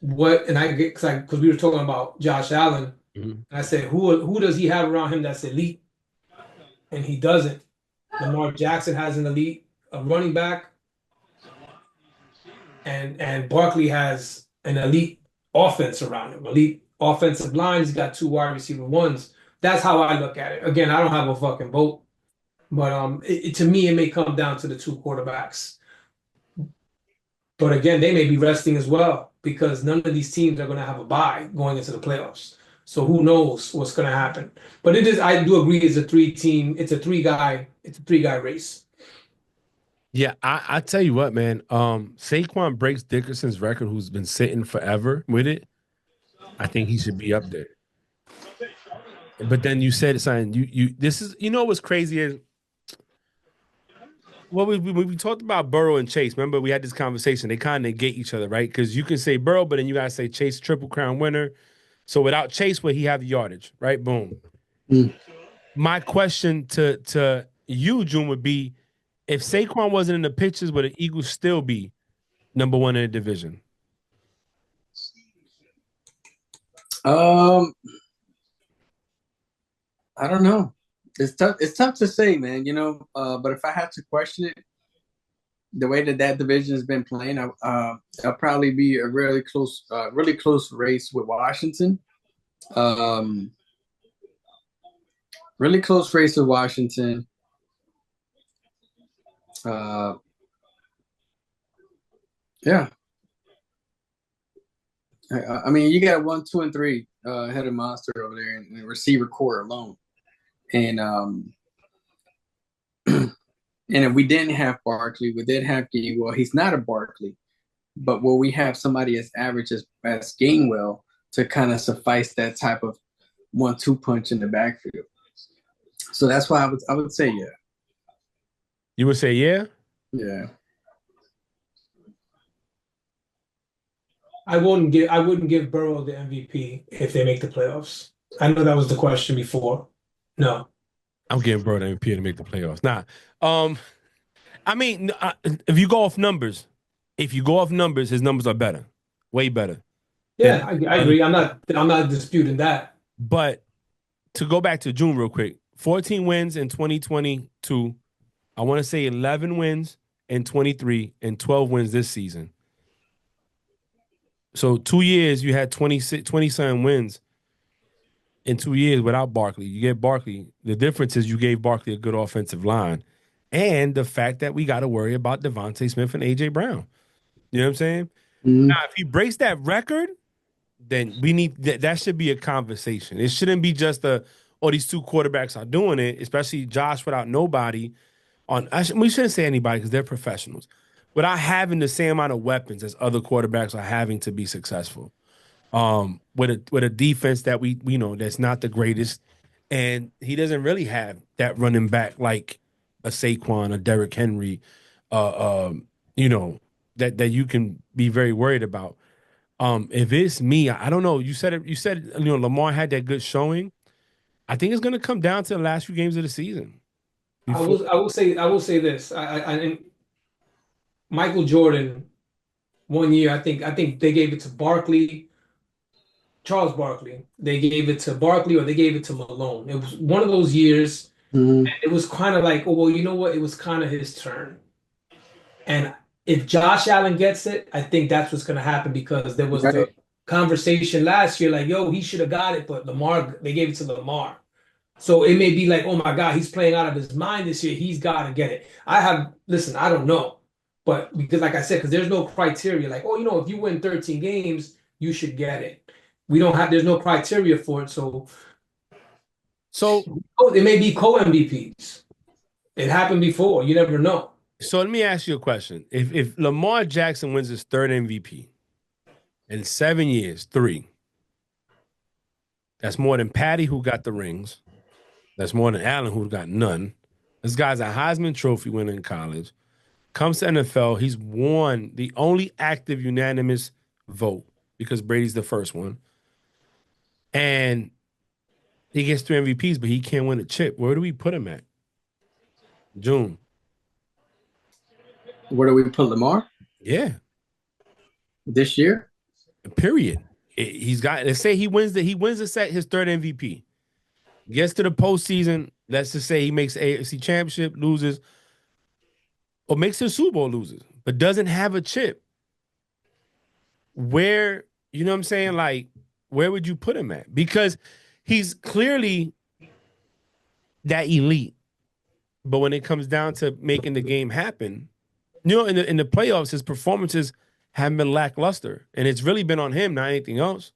because we were talking about Josh Allen, and I said who does he have around him that's elite, and he doesn't. Lamar Jackson has an elite running back, and Barkley has an elite offense around him, elite offensive line. He's got 2 wide receiver ones. That's how I look at it. Again, I don't have a fucking vote. But to me, it may come down to the 2 quarterbacks. But again, they may be resting as well because none of these teams are going to have a bye going into the playoffs. So who knows what's going to happen? But I do agree, it's a 3-guy race. Yeah, I tell you what, man. Saquon breaks Dickerson's record, who's been sitting forever with it. I think he should be up there. But then you said something. What's crazy is. Well, we talked about Burrow and Chase. Remember, we had this conversation. They kind of negate each other, right? Because you can say Burrow, but then you got to say Chase, Triple Crown winner. So without Chase, would he have the yardage, right? Boom. My question to you, June, would be, if Saquon wasn't in the pictures, would the Eagles still be number 1 in the division? I don't know. It's tough. It's tough to say, man. But if I had to question it, the way that division has been playing, I'll probably be a really close race with Washington. Really close race with Washington. Yeah. I mean, you got 1, 2, and 3 ahead of Monster over there in the receiver core alone. And and if we didn't have Barkley, we did have Gainwell. He's not a Barkley, but will we have somebody as average as Gainwell to kind of suffice that type of 1-2 punch in the backfield? So that's why I would say yeah. You would say yeah? Yeah. I wouldn't give Burrow the MVP if they make the playoffs. I know that was the question before. No. I'm getting Burrow MVP to make the playoffs. Nah, I mean, if you go off numbers, his numbers are better, way better than Yeah, I other. agree. I'm not disputing that. But to go back to June real quick, 14 wins in 2022. I want to say 11 wins in 23 and 12 wins this season. So 2 years you had 27 wins in 2 years without Barkley. You get Barkley. The difference is you gave Barkley a good offensive line. And the fact that we got to worry about Devontae Smith and AJ Brown. You know what I'm saying? Mhm. Now, if he breaks that record, then we need that should be a conversation. It shouldn't be just these two quarterbacks are doing it, especially Josh without nobody we shouldn't say anybody because they're professionals, without having the same amount of weapons as other quarterbacks are having to be successful. With a defense that we know that's not the greatest, and he doesn't really have that running back like a Saquon, a Derrick Henry, you know, that you can be very worried about. If it's me, I don't know. You said it. You said Lamar had that good showing. I think it's going to come down to the last few games of the season. Before, I will say this. And Michael Jordan, one year, I think they gave it to Barkley, Charles Barkley. They gave it to Barkley or they gave it to Malone. It was one of those years. Mhm. It was kind of like, oh, well, you know what? It was kind of his turn. And if Josh Allen gets it, I think that's what's going to happen because there was the Right. conversation last year, like, yo, he should have got it, but Lamar, they gave it to Lamar. So it may be like, oh my God, he's playing out of his mind this year. He's got to get it. Listen, I don't know. But because, like I said, because there's no criteria, like, oh, if you win 13 games, you should get it. There's no criteria for it. So so it may be co-MVPs. It happened before. You never know. So let me ask you a question. If Lamar Jackson wins his third MVP in 7 years, three, that's more than Patty, who got the rings. That's more than Allen, who got none. This guy's a Heisman Trophy winner in college. Comes to NFL, he's won the only active unanimous vote because Brady's the first one. And he gets 3 MVPs, but he can't win a chip. Where do we put him at? June. Where do we put Lamar Yeah. this year? Period. He's got. Let's say he wins his third MVP. Gets to the postseason. Let's just say he makes AFC Championship, loses, or makes the Super Bowl, loses, but doesn't have a chip. Where you know what I'm saying? Like, where would you put him at? Because he's clearly that elite, but when it comes down to making the game happen, in the playoffs, his performances haven't been lackluster, and it's really been on him, not anything else.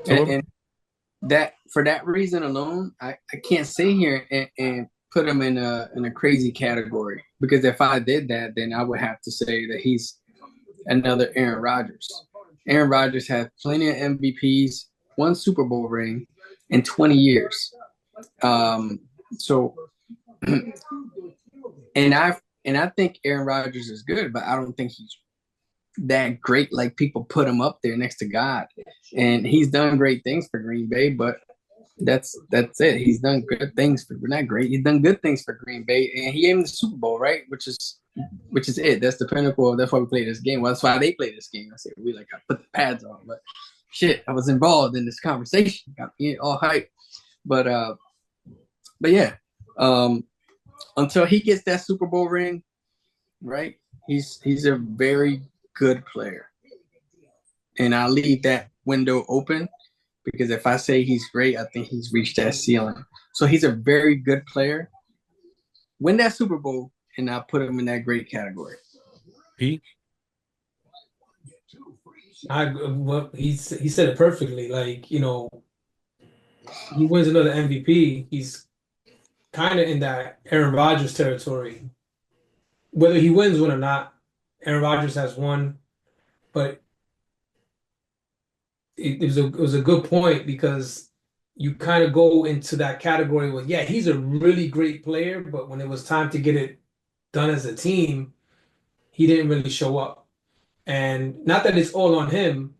So And that for that reason alone, I can't sit here and put him in a crazy category because if I did that, then I would have to say that he's another Aaron Rodgers. Aaron Rodgers has plenty of MVPs, one Super Bowl ring in 20 years. So, and I think Aaron Rodgers is good, but I don't think he's that great. Like people put him up there next to God, and he's done great things for Green Bay, but that's it. He's done good things for not great. He's done good things for Green Bay, and he gave him the Super Bowl, right? Which is it. That's the pinnacle. That's why we play this game. Well, that's why they play this game. I said I put the pads on, but shit, I was involved in this conversation. Got me all hyped, but yeah. Until he gets that Super Bowl ring, right? He's a very good player, and I'll leave that window open because if I say he's great, I think he's reached that ceiling. So he's a very good player. Win that Super Bowl, and I'll put him in that great category. Pete, He said it perfectly. Like, he wins another MVP. He's kind of in that Aaron Rodgers territory. Whether he wins one or not, Aaron Rodgers has won. But it was a good point because you kind of go into that category with, yeah, he's a really great player, but when it was time to get it done as a team, he didn't really show up. And not that it's all on him.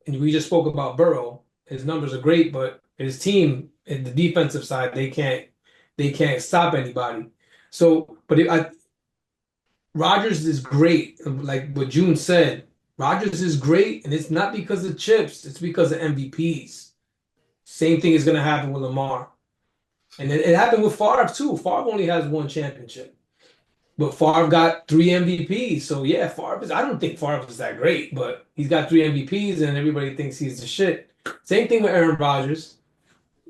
And we just spoke about Burrow. His numbers are great, but his team, in the defensive side, they can't they can't stop anybody. So, but Rodgers is great. Like what June said, Rodgers is great, and it's not because of chips, it's because of MVPs. Same thing is going to happen with Lamar. And it happened with Favre too. Favre only has one championship. But Favre got 3 MVPs. So yeah, I don't think Favre is that great, but he's got 3 MVPs and everybody thinks he's the shit. Same thing with Aaron Rodgers.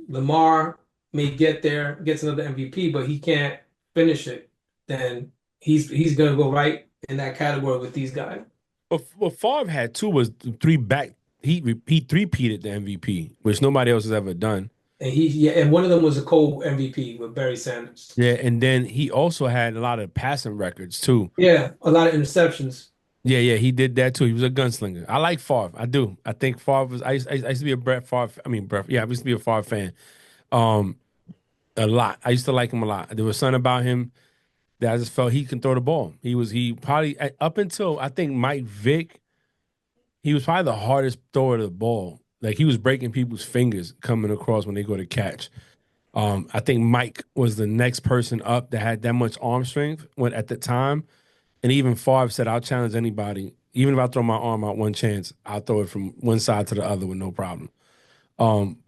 Lamar may get there, gets another MVP, but he can't finish it. Then he's gonna go right in that category with these guys. What Favre had too was three back. He three-peated the MVP, which nobody else has ever done. And one of them was a co-MVP with Barry Sanders. Yeah, and then he also had a lot of passing records too. Yeah, a lot of interceptions. Yeah, he did that too. He was a gunslinger. I like Favre. I do. I think Favre was. I used to be a Brett Favre. I mean, Brett. Yeah, I used to be a Favre fan. A lot. I used to like him a lot. There was something about him that I just felt he can throw the ball. He probably up until I think Mike Vick. He was probably the hardest thrower of the ball. Like he was breaking people's fingers coming across when they go to catch. I think Mike was the next person up that had that much arm strength when at the time. And even Favre said, I'll challenge anybody. Even if I throw my arm out one chance, I'll throw it from one side to the other with no problem.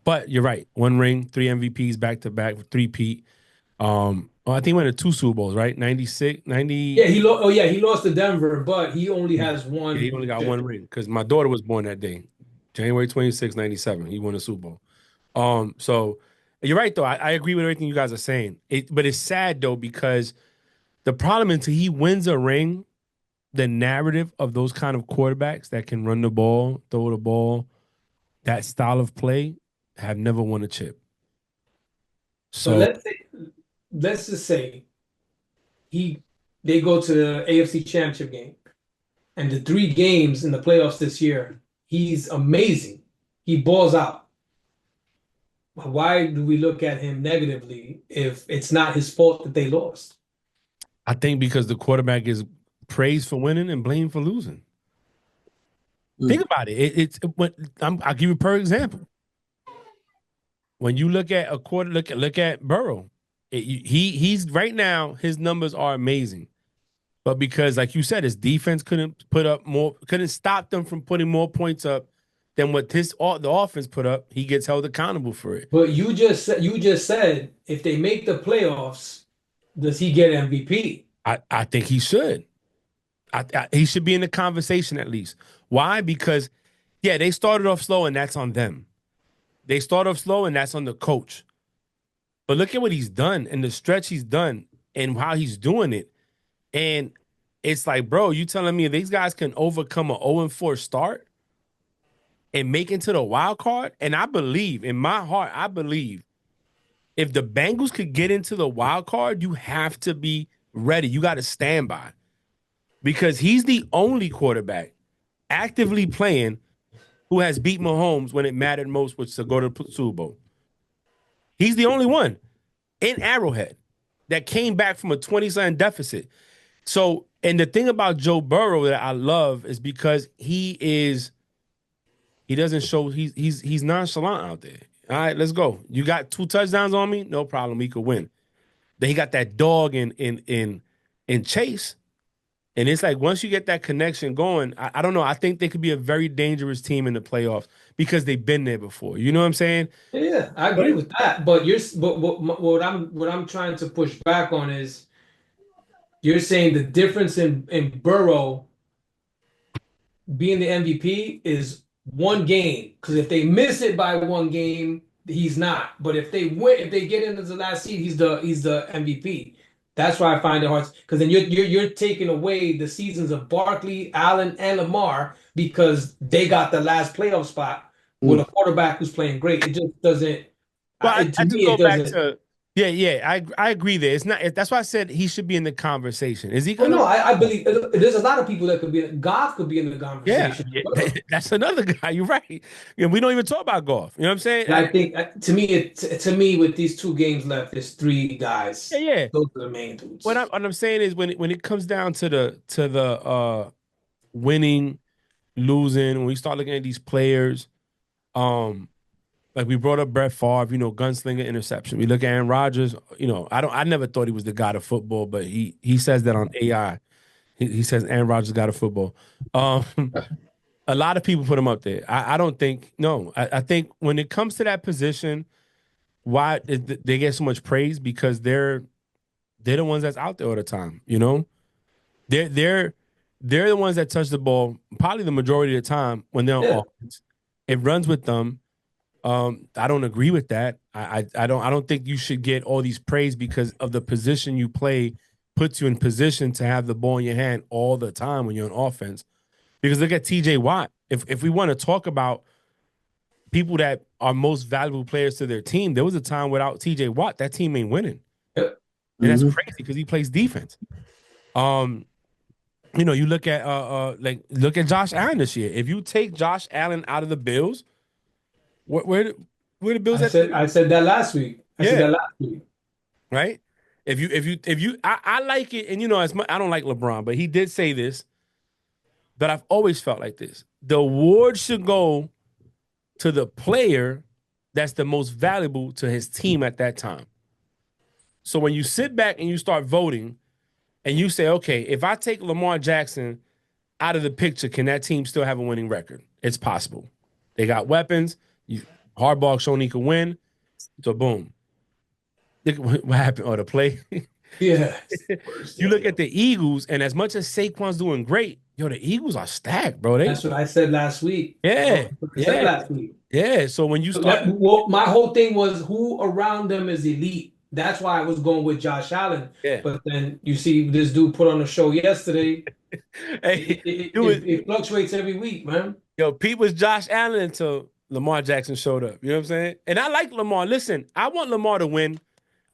But you're right. 1 ring, 3 MVPs back to back, 3-peat. I think he went to 2 Super Bowls, right? 96, 90. Yeah, he lost to Denver, but he only has one. Yeah, he only got 1 ring because my daughter was born that day, January 26, 97. He won a Super Bowl. So you're right, though. I agree with everything you guys are saying. But it's sad, though, because the problem until he wins a ring, the narrative of those kind of quarterbacks that can run the ball, throw the ball, that style of play, have never won a chip. So let's just say they go to the AFC Championship game, and the 3 games in the playoffs this year, he's amazing. He balls out. Why do we look at him negatively if it's not his fault that they lost? I think because the quarterback is praised for winning and blamed for losing. Think about it. I'll give you per example. When you look at look at Burrow, he's right now his numbers are amazing, but because like you said, his defense couldn't stop them from putting more points up than what the offense put up. He gets held accountable for it. But you just said if they make the playoffs, does he get MVP? I think he should. He should be in the conversation at least. Why? Because, yeah, they started off slow, and that's on them. They start off slow, and that's on the coach. But look at what he's done and the stretch he's done and how he's doing it. And it's like, bro, you telling me these guys can overcome an 0-4 start and make it to the wild card? And I believe, in my heart, if the Bengals could get into the wild card, you have to be ready. You got to stand by. Because he's the only quarterback actively playing who has beat Mahomes when it mattered most, which is to go to the Super Bowl. He's the only one in Arrowhead that came back from a 20-something deficit. So, and the thing about Joe Burrow that I love is because he's nonchalant out there. All right, let's go. You got 2 touchdowns on me? No problem. We could win. Then he got that dog in Chase. And it's like once you get that connection going, I don't know. I think they could be a very dangerous team in the playoffs because they've been there before. You know what I'm saying? Yeah, I agree with that. But what I'm trying to push back on is you're saying the difference in Burrow being the MVP is 1 game. Because if they miss it by 1 game, he's not. But if they get into the last seed, he's the MVP. That's why I find it hard because then you're taking away the seasons of Barkley, Allen, and Lamar because they got the last playoff spot with a quarterback who's playing great. It just doesn't. Well, I just go back to I agree there. It's not. That's why I said he should be in the conversation. Is he going? No, I believe there's a lot of people that could be. Goff could be in the conversation. Yeah, that's another guy. You're right. Yeah, we don't even talk about Goff. You know what I'm saying? And I think to me, with these 2 games left, there's 3 guys. Yeah. Those are the main dudes. What I'm saying is when it comes down to the winning, losing, when we start looking at these players, Like we brought up Brett Favre, gunslinger interception. We look at Aaron Rodgers, I never thought he was the god of football, but he says that on AI. He says Aaron Rodgers got a football. Um, a lot of people put him up there. I don't think no. I think when it comes to that position, why they get so much praise because they're the ones that's out there all the time. They're they're the ones that touch the ball probably the majority of the time when they're on Yeah. offense. It runs with them. I don't agree with that. I don't think you should get all these praise because of the position you play puts you in position to have the ball in your hand all the time when you're on offense. Because look at TJ Watt. If we want to talk about people that are most valuable players to their team, there was a time without TJ Watt, that team ain't winning. Yep. And that's Mhm. crazy because he plays defense. You look at look at Josh Allen this year. If you take Josh Allen out of the Bills, where the Bills at? I said that last week. I said Yeah. that last week. Right? I like it, and as much I don't like LeBron, but he did say this, but I've always felt like this. The award should go to the player that's the most valuable to his team at that time. So when you sit back and you start voting and you say, okay, if I take Lamar Jackson out of the picture, can that team still have a winning record? It's possible. They got weapons. Harbaugh shown he could win. So boom. Look what happened on the play. Yeah. You look at the Eagles, and as much as Saquon's doing great, the Eagles are stacked, bro. That's what I said last week. Yeah, I said last week. yeah. So when you start, Well, my whole thing was who around them is elite. That's why I was going with Josh Allen. yeah. But then you see this dude put on a show yesterday. Hey, It fluctuates every week, man. Pete was Josh Allen until Lamar Jackson showed up. You know what I'm saying? And I like Lamar. Listen, I want Lamar to win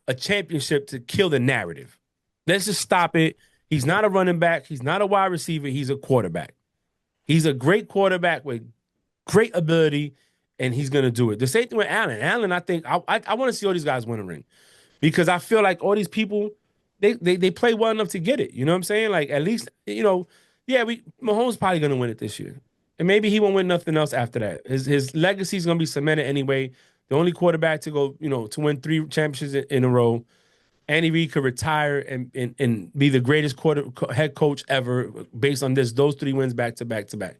a championship to kill the narrative. Let's just stop it. He's not a running back. He's not a wide receiver. He's a quarterback. He's a great quarterback with great ability, and he's going to do it. The same thing with Allen. Allen, I think, I want to see all these guys win a ring because I feel like all these people, they play well enough to get it. You know what I'm saying? Like, at least, Mahomes probably going to win it this year. And maybe he won't win nothing else after that. His legacy is going to be cemented anyway. The only quarterback to go, to win 3 championships in a row. Andy Reid could retire and be the greatest head coach ever based on those 3 wins back to back to back.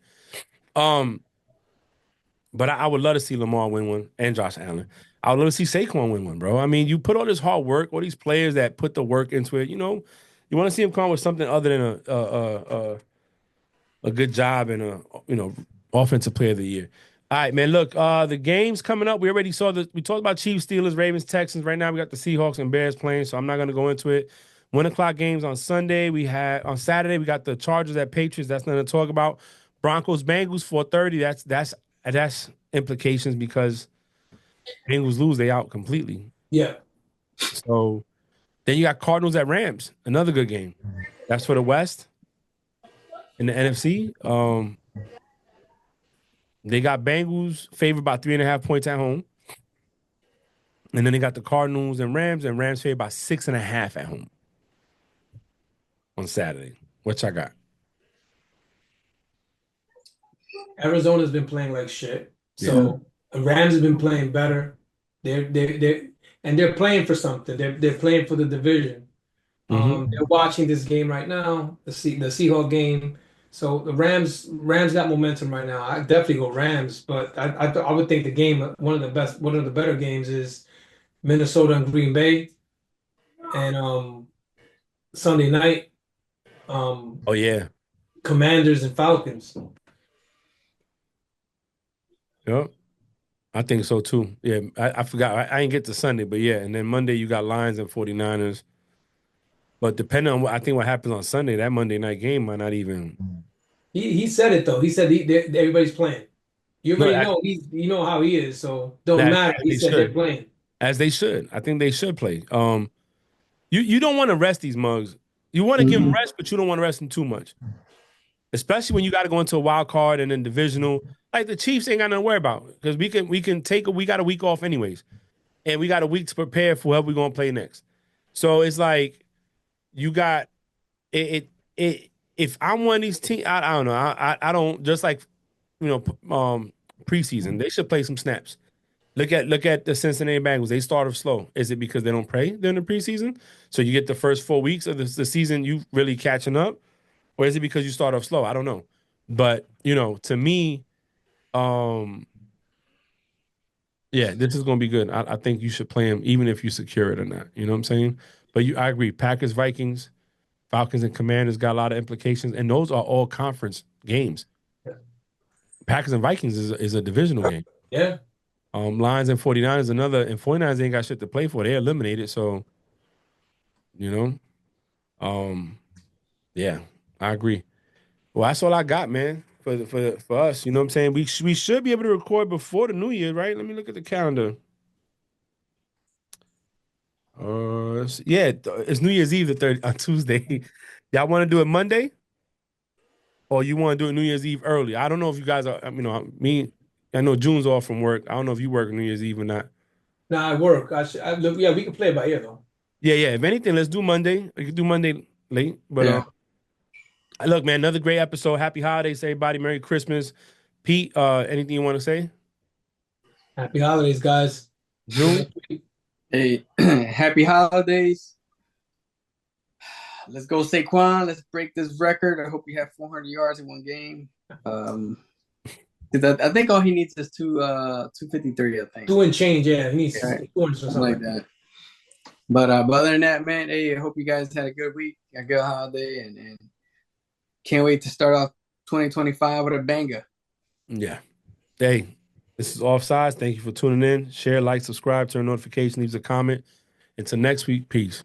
But I would love to see Lamar win one and Josh Allen. I would love to see Saquon win one, bro. I mean, you put all this hard work, all these players that put the work into it. You want to see him come with something other than a good job and offensive player of the year. All right, man. Look, the games coming up. We already saw we talked about Chiefs, Steelers, Ravens, Texans. Right now, we got the Seahawks and Bears playing, so I'm not going to go into it. 1:00 games on Sunday. On Saturday, we got the Chargers at Patriots. That's nothing to talk about. Broncos, Bengals, 4:30. That's implications because Bengals lose, they out completely. Yeah. So then you got Cardinals at Rams, another good game. That's for the West. In the NFC, they got Bengals favored by 3.5 points at home. And then they got the Cardinals and Rams favored by 6.5 at home on Saturday. What y'all got? Arizona's been playing like shit. So Rams have been playing better. They're playing for something. They're playing for the division. They're watching this game right now, the Seahawks game. So the Rams got momentum right now. I definitely go Rams, but I would think the game one of the better games is Minnesota and Green Bay, and Sunday night. Oh yeah, Commanders and Falcons. yep. I think so too. Yeah, I forgot. I didn't get to Sunday, but yeah. And then Monday you got Lions and 49ers. But depending on what happens on Sunday, that Monday night game might not even. He said it though. He said everybody's playing. You already know you know how he is, so don't matter. He said they're playing. As they should. I think they should play. You don't want to rest these mugs. You want to give them rest, but you don't want to rest them too much. Especially when you got to go into a wild card and then divisional. Like the Chiefs ain't got nothing to worry about because we can we got a week off anyways, and we got a week to prepare for whoever we're gonna play next. So it's like you got it. If I'm one of these teams, I don't know. I don't just like preseason. They should play some snaps. Look at the Cincinnati Bengals. They start off slow. Is it because they don't play during the preseason? So you get the first 4 weeks of the season, you really catching up, or is it because you start off slow? I don't know, but to me, um, yeah, this is gonna be good. I think you should play him even if you secure it or not. You know what I'm saying? But I agree. Packers, Vikings, Falcons, and Commanders got a lot of implications, and those are all conference games. Yeah. Packers and Vikings is a divisional game. Yeah. Lions and 49ers another, and 49ers ain't got shit to play for. They're eliminated, so you know. Yeah, I agree. Well, that's all I got, man. For us, you know what I'm saying? We should be able to record before the New Year, right? Let me look at the calendar. Yeah, it's New Year's Eve the third on Tuesday. Y'all want to do it Monday, or you want to do it New Year's Eve early? I don't know if you guys are. Me. I know June's off from work. I don't know if you work New Year's Eve or not. Nah, I work. Yeah, we can play it by ear though. Yeah. If anything, let's do Monday. We could do Monday late, but Yeah. look, man, another great episode. Happy holidays, everybody. Merry Christmas. Pete, anything you want to say? Happy holidays, guys. June? Hey, happy holidays. Let's go, Saquon. Let's break this record. I hope you have 400 yards in one game. 'Cause I think all he needs is 253, I think. Two and change, yeah. He needs Right. 200 or something Something like that. But other than that, man, hey, I hope you guys had a good week, a good holiday, and can't wait to start off 2025 with a banger. Yeah. Hey, this is Offsides. Thank you for tuning in. Share, like, subscribe, turn notifications, leave a comment. Until next week, peace.